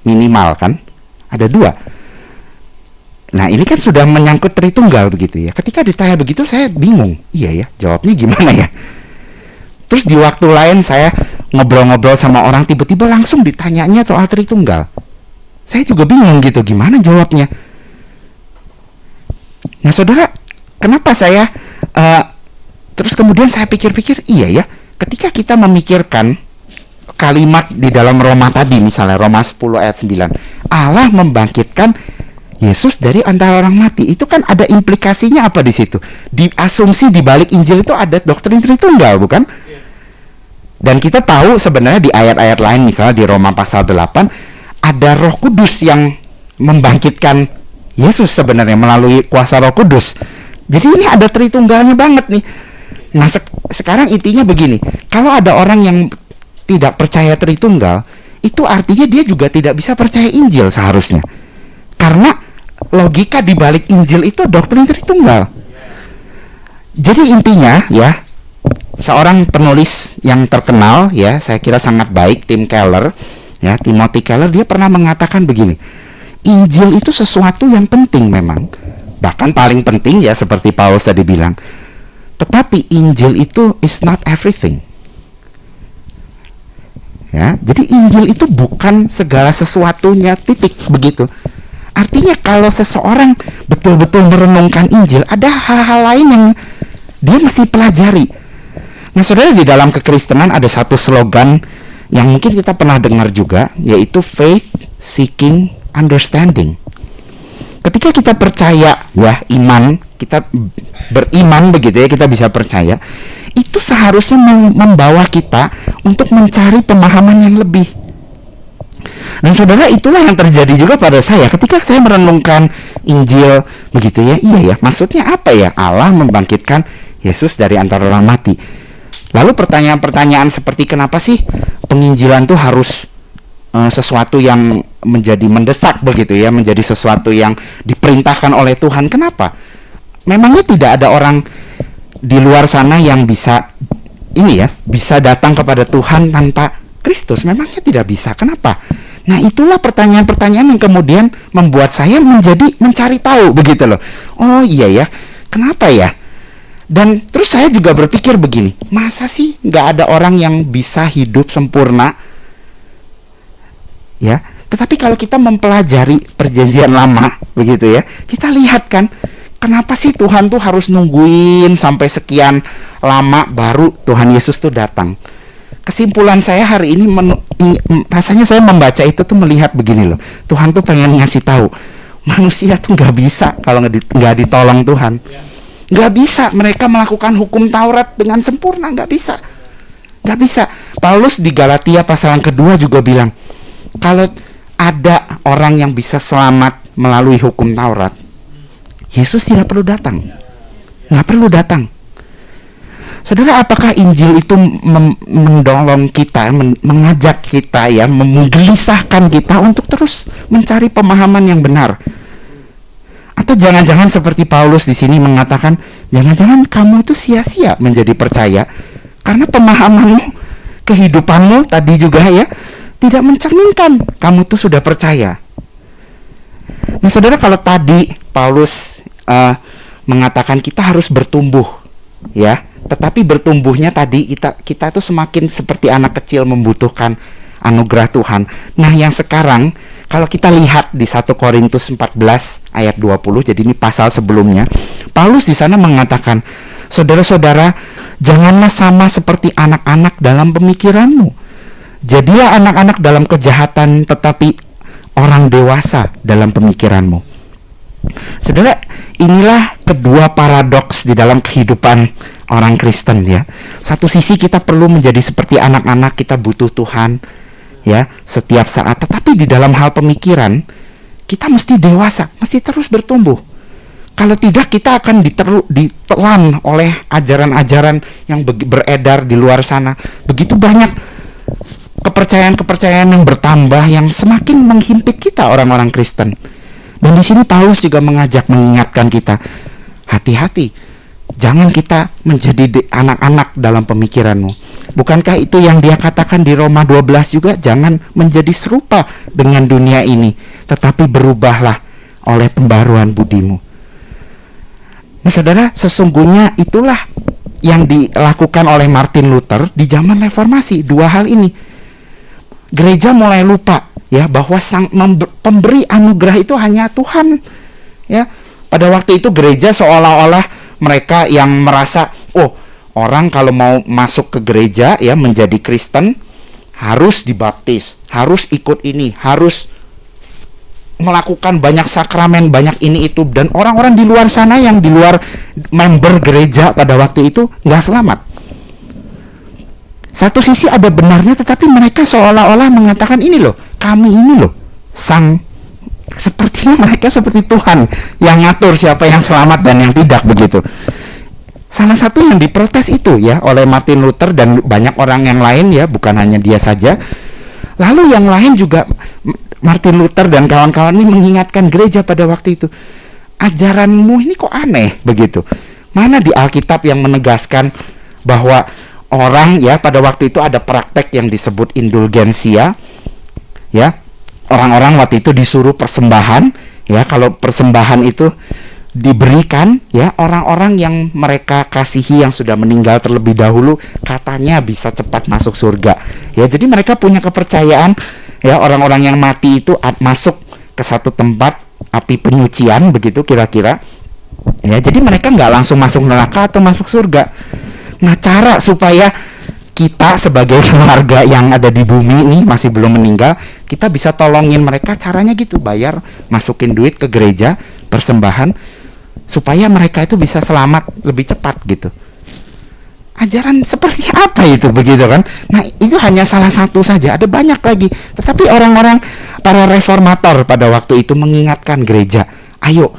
Speaker 1: minimal kan, ada dua. Nah ini kan sudah menyangkut Tritunggal begitu ya. Ketika ditanya begitu saya bingung, iya ya, jawabnya gimana ya. Terus di waktu lain saya ngobrol-ngobrol sama orang, tiba-tiba langsung ditanyanya soal Tritunggal. Saya juga bingung gitu, gimana jawabnya. Nah saudara, kenapa saya terus kemudian saya pikir-pikir, iya ya, ketika kita memikirkan kalimat di dalam Roma tadi, misalnya Roma 10 ayat 9, Allah membangkitkan Yesus dari antara orang mati, itu kan ada implikasinya apa di situ? Di asumsi di balik Injil itu ada doktrin Tritunggal, bukan? Dan kita tahu sebenarnya di ayat-ayat lain, misalnya di Roma pasal 8, ada Roh Kudus yang membangkitkan Yesus sebenarnya melalui kuasa Roh Kudus. Jadi ini ada Tritunggalnya banget nih. Nah sekarang intinya begini, kalau ada orang yang tidak percaya Tritunggal, itu artinya dia juga tidak bisa percaya Injil seharusnya. Karena logika di balik Injil itu doktrin Tritunggal. Jadi intinya ya, seorang penulis yang terkenal ya, saya kira sangat baik, Tim Keller ya, Timothy Keller, dia pernah mengatakan begini, Injil itu sesuatu yang penting memang, bahkan paling penting ya seperti Paulus tadi bilang. Tetapi Injil itu is not everything. Ya, jadi Injil itu bukan segala sesuatunya, titik, begitu. Artinya kalau seseorang betul-betul merenungkan Injil, ada hal-hal lain yang dia mesti pelajari. Nah saudara, di dalam kekristenan ada satu slogan yang mungkin kita pernah dengar juga, yaitu faith seeking understanding. Ketika kita percaya ya, iman, kita beriman begitu ya, kita bisa percaya, itu seharusnya membawa kita untuk mencari pemahaman yang lebih. Dan saudara, itulah yang terjadi juga pada saya ketika saya merenungkan Injil begitu ya. Iya ya, maksudnya apa ya Allah membangkitkan Yesus dari antara orang mati. Lalu pertanyaan-pertanyaan seperti kenapa sih penginjilan tuh harus sesuatu yang menjadi mendesak begitu ya, menjadi sesuatu yang diperintahkan oleh Tuhan. Kenapa? Memangnya tidak ada orang di luar sana yang bisa ini ya, bisa datang kepada Tuhan tanpa Kristus? Memangnya tidak bisa. Kenapa? Nah itulah pertanyaan-pertanyaan yang kemudian membuat saya menjadi mencari tahu begitu loh. Oh iya ya, kenapa ya? Dan terus saya juga berpikir begini, masa sih nggak ada orang yang bisa hidup sempurna? Ya, tetapi kalau kita mempelajari perjanjian lama begitu ya, kita lihat kan, kenapa sih Tuhan tuh harus nungguin sampai sekian lama baru Tuhan Yesus tuh datang? Kesimpulan saya hari ini rasanya saya membaca itu tuh melihat begini loh, Tuhan tuh pengen ngasih tahu manusia tuh nggak bisa kalau nggak ditolong Tuhan, nggak bisa mereka melakukan hukum Taurat dengan sempurna, nggak bisa. Paulus di Galatia pasal yang kedua juga bilang, kalau ada orang yang bisa selamat melalui hukum Taurat, Yesus tidak perlu datang, nggak perlu datang. Saudara, apakah Injil itu mendorong kita, mengajak kita ya, menggelisahkan kita untuk terus mencari pemahaman yang benar? Atau jangan-jangan seperti Paulus di sini mengatakan, jangan-jangan kamu itu sia-sia menjadi percaya karena pemahamanmu, kehidupanmu tadi juga ya, tidak mencerminkan kamu tuh sudah percaya. Nah saudara, kalau tadi Paulus mengatakan kita harus bertumbuh ya, tetapi bertumbuhnya tadi kita tuh semakin seperti anak kecil membutuhkan anugerah Tuhan. Nah yang sekarang kalau kita lihat di 1 Korintus 14 ayat 20, jadi ini pasal sebelumnya, Paulus di sana mengatakan, saudara-saudara, janganlah sama seperti anak-anak dalam pemikiranmu. Jadilah anak-anak dalam kejahatan, tetapi orang dewasa dalam pemikiranmu. Saudara, inilah kedua paradoks di dalam kehidupan orang Kristen ya. Satu sisi kita perlu menjadi seperti anak-anak, kita butuh Tuhan ya setiap saat, tetapi di dalam hal pemikiran kita mesti dewasa, mesti terus bertumbuh. Kalau tidak kita akan ditelan oleh ajaran-ajaran yang beredar di luar sana. Begitu banyak kepercayaan-kepercayaan yang bertambah yang semakin menghimpit kita orang-orang Kristen. Dan di sini Paulus juga mengingatkan kita, hati-hati, jangan kita menjadi anak-anak dalam pemikiranmu. Bukankah itu yang dia katakan di Roma 12 juga, jangan menjadi serupa dengan dunia ini, tetapi berubahlah oleh pembaruan budimu. Nah saudara, sesungguhnya itulah yang dilakukan oleh Martin Luther di zaman reformasi. Dua hal ini, gereja mulai lupa ya bahwa sang pemberi anugerah itu hanya Tuhan ya. Pada waktu itu gereja seolah-olah mereka yang merasa, oh orang kalau mau masuk ke gereja ya menjadi Kristen harus dibaptis, harus ikut ini, harus melakukan banyak sakramen, banyak ini itu, dan orang-orang di luar sana yang di luar member gereja pada waktu itu nggak selamat. Satu sisi ada benarnya, tetapi mereka seolah-olah mengatakan ini loh, kami ini loh sang, sepertinya mereka seperti Tuhan yang ngatur siapa yang selamat dan yang tidak begitu. Salah satu yang diprotes itu ya oleh Martin Luther dan banyak orang yang lain ya, bukan hanya dia saja. Lalu yang lain juga, Martin Luther dan kawan-kawan ini mengingatkan gereja pada waktu itu, ajaranmu ini kok aneh begitu. Mana di Alkitab yang menegaskan bahwa orang ya pada waktu itu ada praktek yang disebut indulgensia ya, orang-orang waktu itu disuruh persembahan ya. Kalau persembahan itu diberikan ya, orang-orang yang mereka kasihi yang sudah meninggal terlebih dahulu katanya bisa cepat masuk surga ya. Jadi mereka punya kepercayaan ya, orang-orang yang mati itu masuk ke satu tempat api penyucian begitu kira-kira ya. Jadi mereka nggak langsung masuk neraka atau masuk surga. Nah, cara supaya kita sebagai keluarga yang ada di bumi ini masih belum meninggal, kita bisa tolongin mereka, caranya gitu, bayar, masukin duit ke gereja, persembahan, supaya mereka itu bisa selamat lebih cepat gitu. Ajaran seperti apa itu begitu kan? Nah, itu hanya salah satu saja, ada banyak lagi. Tetapi orang-orang para reformator pada waktu itu mengingatkan gereja, ayo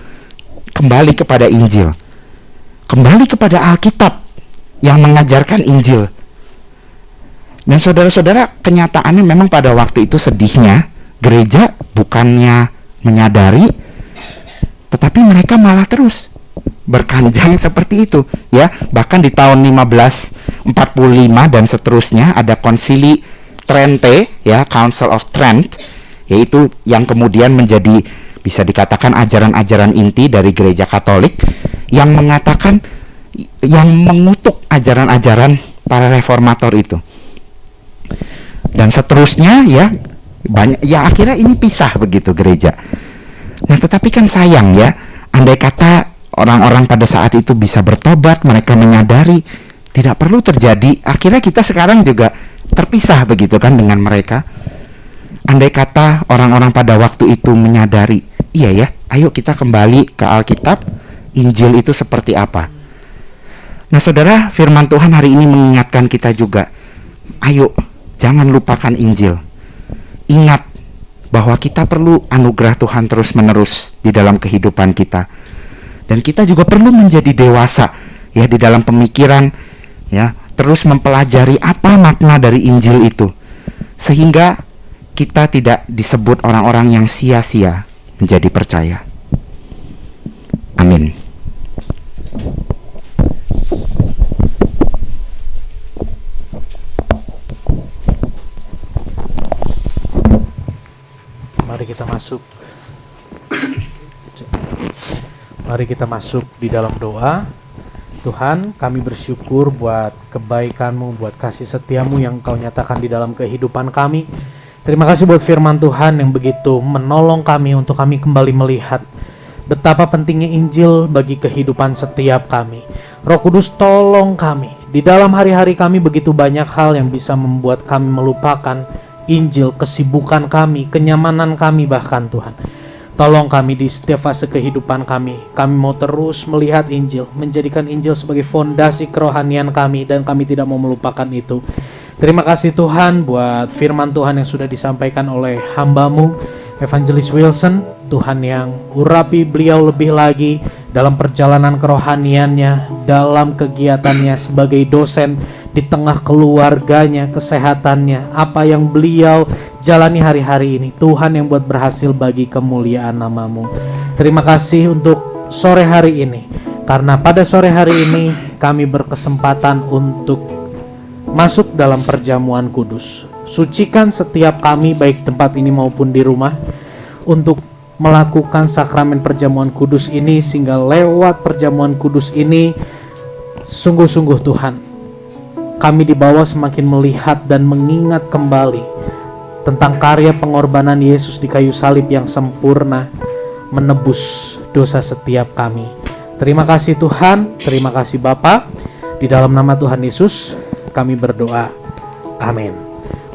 Speaker 1: kembali kepada Injil, kembali kepada Alkitab yang mengajarkan Injil. Dan saudara-saudara, kenyataannya memang pada waktu itu sedihnya gereja bukannya menyadari, tetapi mereka malah terus berkanjang seperti itu ya. Bahkan di tahun 1545 dan seterusnya ada konsili Trente ya, Council of Trent, yaitu yang kemudian menjadi bisa dikatakan ajaran-ajaran inti dari gereja Katolik, yang mengatakan, yang mengutuk ajaran-ajaran para reformator itu. Dan seterusnya ya, banyak ya, akhirnya ini pisah begitu gereja. Nah, tetapi kan sayang ya, andai kata orang-orang pada saat itu bisa bertobat, mereka menyadari tidak perlu terjadi, akhirnya kita sekarang juga terpisah begitu kan dengan mereka. Andai kata orang-orang pada waktu itu menyadari, iya ya, ayo kita kembali ke Alkitab, Injil itu seperti apa. Nah saudara, firman Tuhan hari ini mengingatkan kita juga, ayo jangan lupakan Injil. Ingat bahwa kita perlu anugerah Tuhan terus-menerus di dalam kehidupan kita. Dan kita juga perlu menjadi dewasa ya di dalam pemikiran ya, terus mempelajari apa makna dari Injil itu, sehingga kita tidak disebut orang-orang yang sia-sia menjadi percaya. Amin.
Speaker 2: Mari kita masuk di dalam doa. Tuhan, kami bersyukur buat kebaikan-Mu, buat kasih setia-Mu yang Engkau nyatakan di dalam kehidupan kami. Terima kasih buat firman Tuhan yang begitu menolong kami untuk kami kembali melihat betapa pentingnya Injil bagi kehidupan setiap kami. Roh Kudus, tolong kami. Di dalam hari-hari kami begitu banyak hal yang bisa membuat kami melupakan Injil, kesibukan kami, kenyamanan kami bahkan Tuhan. Tolong kami di setiap fase kehidupan kami. Kami mau terus melihat Injil, menjadikan Injil sebagai fondasi kerohanian kami, dan kami tidak mau melupakan itu. Terima kasih Tuhan buat firman Tuhan yang sudah disampaikan oleh hamba-Mu, Evangelis Wilson. Tuhan yang urapi beliau lebih lagi dalam perjalanan kerohaniannya, dalam kegiatannya sebagai dosen, di tengah keluarganya, kesehatannya, apa yang beliau jalani hari-hari ini. Tuhan yang buat berhasil bagi kemuliaan nama-Mu. Terima kasih untuk sore hari ini, karena pada sore hari ini kami berkesempatan untuk masuk dalam perjamuan kudus. Sucikan setiap kami, baik tempat ini maupun di rumah, untuk melakukan sakramen perjamuan kudus ini, sehingga lewat perjamuan kudus ini sungguh-sungguh Tuhan, kami dibawa semakin melihat dan mengingat kembali tentang karya pengorbanan Yesus di kayu salib yang sempurna menebus dosa setiap kami. Terima kasih Tuhan, terima kasih Bapa. Di dalam nama Tuhan Yesus kami berdoa. Amin.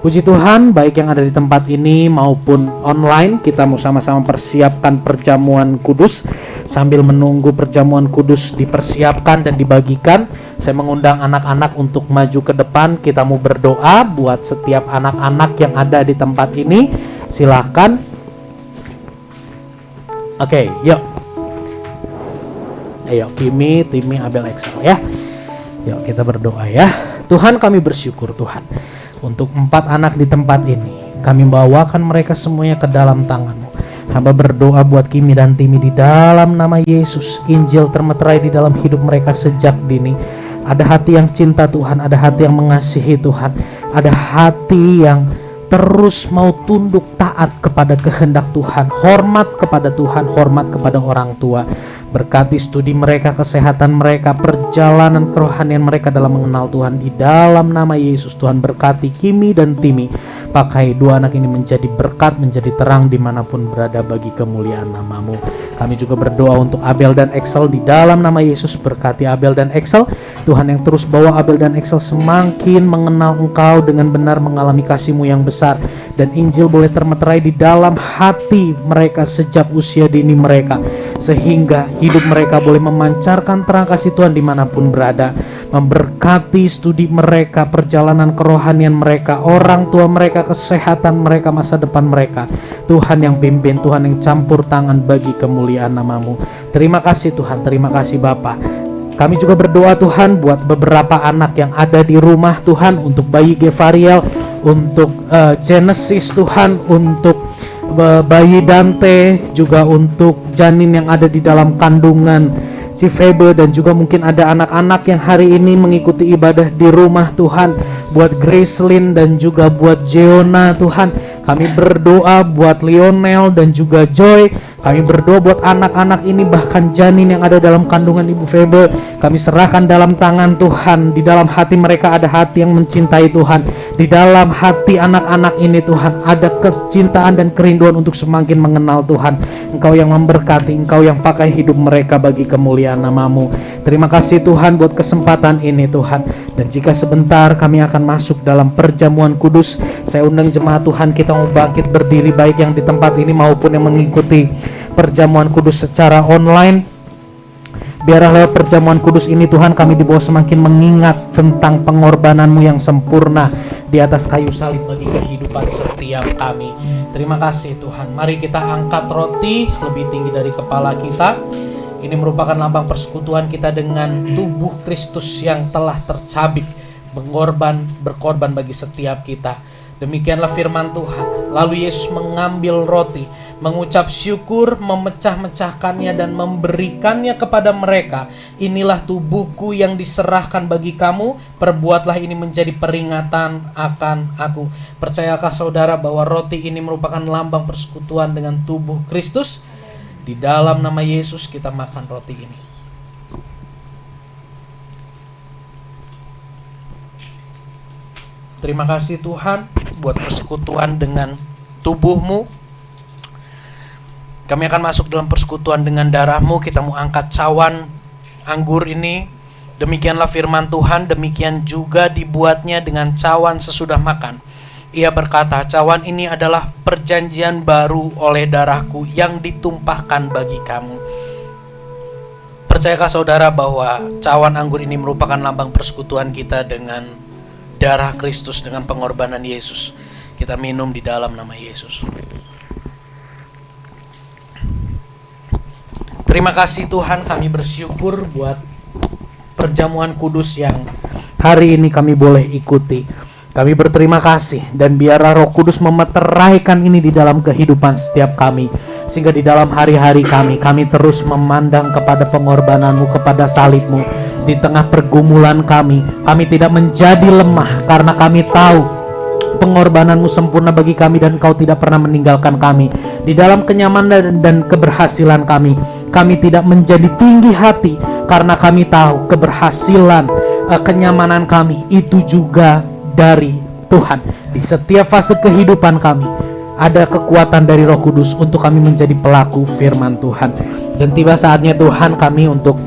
Speaker 2: Puji Tuhan, baik yang ada di tempat ini maupun online, kita mau sama-sama persiapkan perjamuan kudus. Sambil menunggu perjamuan kudus dipersiapkan dan dibagikan, saya mengundang anak-anak untuk maju ke depan. Kita mau berdoa buat setiap anak-anak yang ada di tempat ini. Silakan. Oke, yuk. Ayo, Kimi, Timi, Abel, Excel ya. Yuk kita berdoa ya. Tuhan, kami bersyukur Tuhan untuk 4 anak di tempat ini. Kami bawakan mereka semuanya ke dalam tangan-Mu. Hamba berdoa buat Kimi dan Timi di dalam nama Yesus. Injil termeterai di dalam hidup mereka sejak dini. Ada hati yang cinta Tuhan, ada hati yang mengasihi Tuhan, ada hati yang terus mau tunduk taat kepada kehendak Tuhan, hormat kepada Tuhan, hormat kepada orang tua. Berkati studi mereka, kesehatan mereka, perjalanan kerohanian mereka dalam mengenal Tuhan. Di dalam nama Yesus Tuhan, berkati Kimi dan Timi. Pakai 2 anak ini menjadi berkat, menjadi terang dimanapun berada bagi kemuliaan nama-Mu. Kami juga berdoa untuk Abel dan Excel. Di dalam nama Yesus, berkati Abel dan Excel. Tuhan yang terus bawa Abel dan Excel semakin mengenal Engkau, dengan benar mengalami kasih-Mu yang besar. Dan Injil boleh termeterai di dalam hati mereka sejak usia dini mereka, sehingga hidup mereka boleh memancarkan terang kasih Tuhan dimanapun berada. Memberkati studi mereka, perjalanan kerohanian mereka, orang tua mereka, kesehatan mereka, masa depan mereka. Tuhan yang pimpin, Tuhan yang campur tangan bagi kemuliaan nama-Mu. Terima kasih Tuhan, terima kasih Bapa. Kami juga berdoa Tuhan buat beberapa anak yang ada di rumah Tuhan, untuk bayi Gevariel, untuk Genesis Tuhan, untuk bayi Dante, juga untuk janin yang ada di dalam kandungan si Febe, dan juga mungkin ada anak-anak yang hari ini mengikuti ibadah di rumah Tuhan. Buat Gracelyn dan juga buat Jeona Tuhan, kami berdoa buat Lionel dan juga Joy. Kami berdoa buat anak-anak ini, bahkan janin yang ada dalam kandungan Ibu Febe. Kami serahkan dalam tangan Tuhan. Di dalam hati mereka ada hati yang mencintai Tuhan. Di dalam hati anak-anak ini Tuhan ada kecintaan dan kerinduan untuk semakin mengenal Tuhan. Engkau yang memberkati, Engkau yang pakai hidup mereka bagi kemuliaan nama-Mu. Terima kasih Tuhan buat kesempatan ini Tuhan. Dan jika sebentar kami akan masuk dalam perjamuan kudus, saya undang jemaat Tuhan, kita mau bangkit berdiri, baik yang di tempat ini maupun yang mengikuti perjamuan kudus secara online. Biarlah lewat perjamuan kudus ini Tuhan, kami dibawa semakin mengingat tentang pengorbanan-Mu yang sempurna di atas kayu salib bagi kehidupan setiap kami. Terima kasih Tuhan. Mari kita angkat roti lebih tinggi dari kepala kita. Ini merupakan lambang persekutuan kita dengan tubuh Kristus yang telah tercabik, berkorban bagi setiap kita. Demikianlah firman Tuhan. Lalu Yesus mengambil roti, mengucap syukur, memecah-mecahkannya dan memberikannya kepada mereka. Inilah tubuhku yang diserahkan bagi kamu, perbuatlah ini menjadi peringatan akan aku. Percayakah saudara bahwa roti ini merupakan lambang persekutuan dengan tubuh Kristus? Di dalam nama Yesus kita makan roti ini. Terima kasih Tuhan buat persekutuan dengan tubuh-Mu. Kami akan masuk dalam persekutuan dengan darah-Mu. Kita mau angkat cawan anggur ini. Demikianlah firman Tuhan, demikian juga dibuatnya dengan cawan sesudah makan. Ia berkata, cawan ini adalah perjanjian baru oleh darahku yang ditumpahkan bagi kamu. Percayakah saudara bahwa cawan anggur ini merupakan lambang persekutuan kita dengan darah Kristus, dengan pengorbanan Yesus? Kita minum di dalam nama Yesus. Terima kasih Tuhan, kami bersyukur buat perjamuan kudus yang hari ini kami boleh ikuti. Kami berterima kasih, dan biarlah Roh Kudus memeteraikan ini di dalam kehidupan setiap kami, sehingga di dalam hari-hari kami terus memandang kepada pengorbanan-Mu, kepada salib-Mu. Di tengah pergumulan kami tidak menjadi lemah, karena kami tahu pengorbanan-Mu sempurna bagi kami dan Kau tidak pernah meninggalkan kami. Di dalam kenyamanan dan keberhasilan kami tidak menjadi tinggi hati, karena kami tahu keberhasilan, kenyamanan kami itu juga dari Tuhan. Di setiap fase kehidupan kami ada kekuatan dari Roh Kudus untuk kami menjadi pelaku firman Tuhan. Dan tiba saatnya Tuhan kami untuk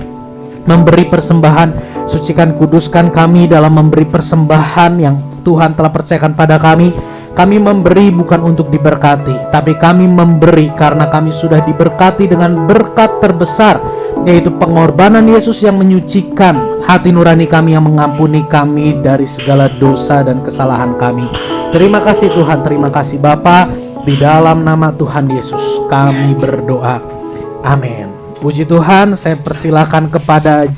Speaker 2: memberi persembahan. Sucikan, kuduskan kami dalam memberi persembahan yang Tuhan telah percayakan pada kami. Kami memberi bukan untuk diberkati, tapi kami memberi karena kami sudah diberkati dengan berkat terbesar, yaitu pengorbanan Yesus yang menyucikan hati nurani kami, yang mengampuni kami dari segala dosa dan kesalahan kami. Terima kasih Tuhan, terima kasih Bapa. Di dalam nama Tuhan Yesus kami berdoa. Amin. Puji Tuhan, saya persilakan kepada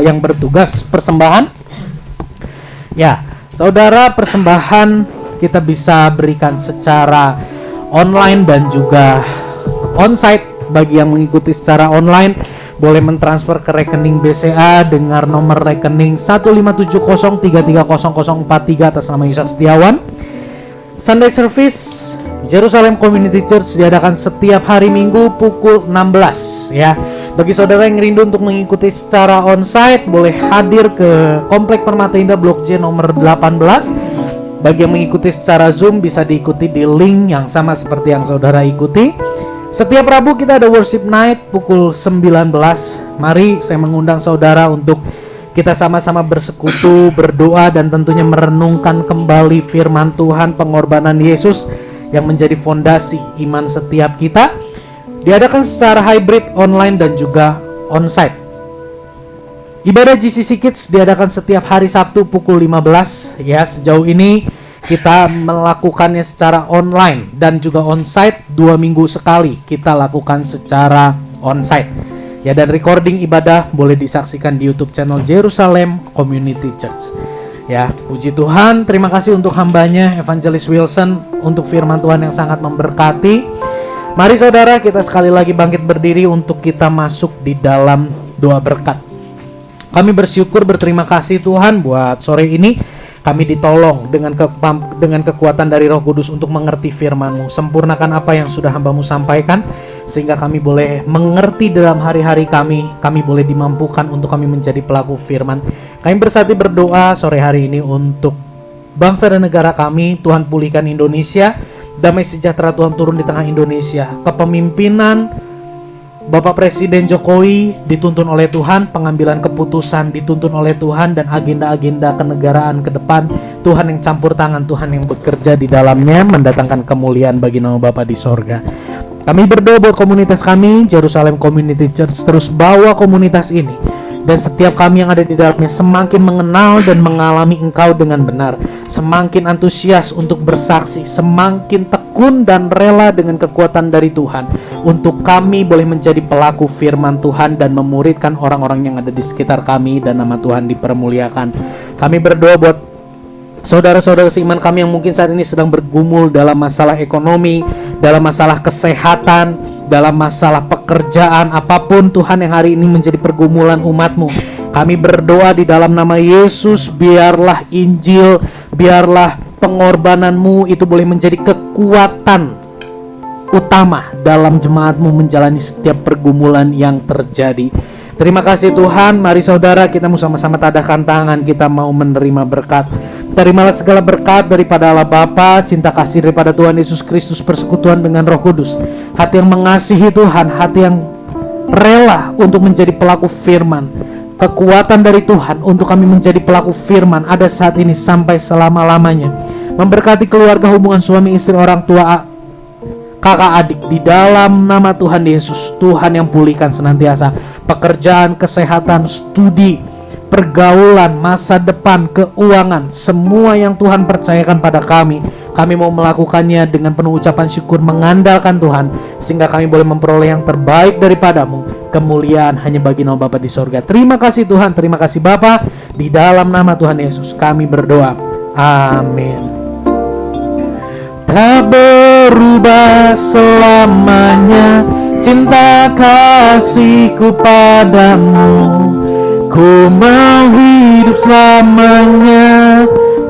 Speaker 2: yang bertugas persembahan. Ya, saudara, persembahan kita bisa berikan secara online dan juga onsite. Bagi yang mengikuti secara online, boleh mentransfer ke rekening BCA dengan nomor rekening 15703300043 atas nama Yusak Setiawan. Sunday service Jerusalem Community Church diadakan setiap hari Minggu pukul 16 ya. Bagi saudara yang rindu untuk mengikuti secara onsite, boleh hadir ke Komplek Permata Indah Blok J nomor 18. Bagi yang mengikuti secara Zoom bisa diikuti di link yang sama seperti yang saudara ikuti. Setiap Rabu kita ada worship night pukul 19. Mari saya mengundang saudara untuk kita sama-sama bersekutu, berdoa, dan tentunya merenungkan kembali firman Tuhan, pengorbanan Yesus yang menjadi fondasi iman setiap kita. Diadakan secara hybrid, online dan juga onsite. Ibadah GCC Kids diadakan setiap hari Sabtu pukul 15. Ya, sejauh ini kita melakukannya secara online dan juga onsite. 2 minggu sekali kita lakukan secara onsite. Ya, dan recording ibadah boleh disaksikan di YouTube channel Jerusalem Community Church. Ya, puji Tuhan, terima kasih untuk hambanya Evangelist Wilson untuk firman Tuhan yang sangat memberkati. Mari saudara, kita sekali lagi bangkit berdiri untuk kita masuk di dalam doa berkat. Kami bersyukur, berterima kasih Tuhan buat sore ini kami ditolong dengan kekuatan dari Roh Kudus untuk mengerti firman-Mu. Sempurnakan apa yang sudah hamba-Mu sampaikan sehingga kami boleh mengerti dalam hari-hari kami boleh dimampukan untuk kami menjadi pelaku firman. Kami bersatu berdoa sore hari ini untuk bangsa dan negara kami. Tuhan pulihkan Indonesia, damai sejahtera Tuhan turun di tengah Indonesia. Kepemimpinan Bapak Presiden Jokowi dituntun oleh Tuhan, pengambilan keputusan dituntun oleh Tuhan, dan agenda-agenda kenegaraan ke depan Tuhan yang campur tangan, Tuhan yang bekerja di dalamnya, mendatangkan kemuliaan bagi nama Bapa di sorga. Kami berdoa buat komunitas kami, Jerusalem Community Church, terus bawa komunitas ini dan setiap kami yang ada di dalamnya semakin mengenal dan mengalami Engkau dengan benar, semakin antusias untuk bersaksi, semakin tekun dan rela dengan kekuatan dari Tuhan untuk kami boleh menjadi pelaku firman Tuhan dan memuridkan orang-orang yang ada di sekitar kami, dan nama Tuhan dipermuliakan. Kami berdoa buat saudara-saudara seiman kami yang mungkin saat ini sedang bergumul dalam masalah ekonomi, dalam masalah kesehatan, dalam masalah pekerjaan, apapun Tuhan yang hari ini menjadi pergumulan umat-Mu. Kami berdoa di dalam nama Yesus, biarlah Injil, biarlah pengorbanan-Mu itu boleh menjadi kekuatan utama dalam jemaat-Mu menjalani setiap pergumulan yang terjadi. Terima kasih Tuhan. Mari saudara, kita mau sama-sama tadahkan tangan, kita mau menerima berkat. Terimalah segala berkat daripada Allah Bapa, cinta kasih daripada Tuhan Yesus Kristus, persekutuan dengan Roh Kudus, hati yang mengasihi Tuhan, hati yang rela untuk menjadi pelaku firman, kekuatan dari Tuhan untuk kami menjadi pelaku firman ada saat ini sampai selama-lamanya. memberkati keluarga, hubungan suami istri, orang tua, kakak adik, di dalam nama Tuhan Yesus. Tuhan yang pulihkan senantiasa pekerjaan, kesehatan, studi, pergaulan, masa depan, keuangan, semua yang Tuhan percayakan pada kami. Kami mau melakukannya dengan penuh ucapan syukur, mengandalkan Tuhan, sehingga kami boleh memperoleh yang terbaik daripadamu. Kemuliaan hanya bagi nama Bapa di sorga. Terima kasih Tuhan, terima kasih Bapa. Di dalam nama Tuhan Yesus kami berdoa. Amin. Tak berubah selamanya cinta kasihku padamu. Ku mau hidup selamanya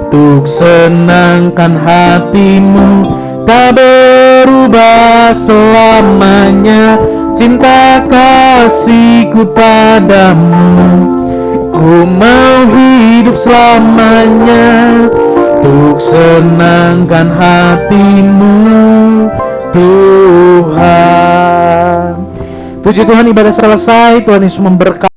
Speaker 2: untuk senangkan hatimu. Tak berubah selamanya cinta kasihku padamu. Ku mau hidup selamanya untuk senangkan hatimu, Tuhan. Puji Tuhan, ibadah selesai. Tuhan Yesus memberkati.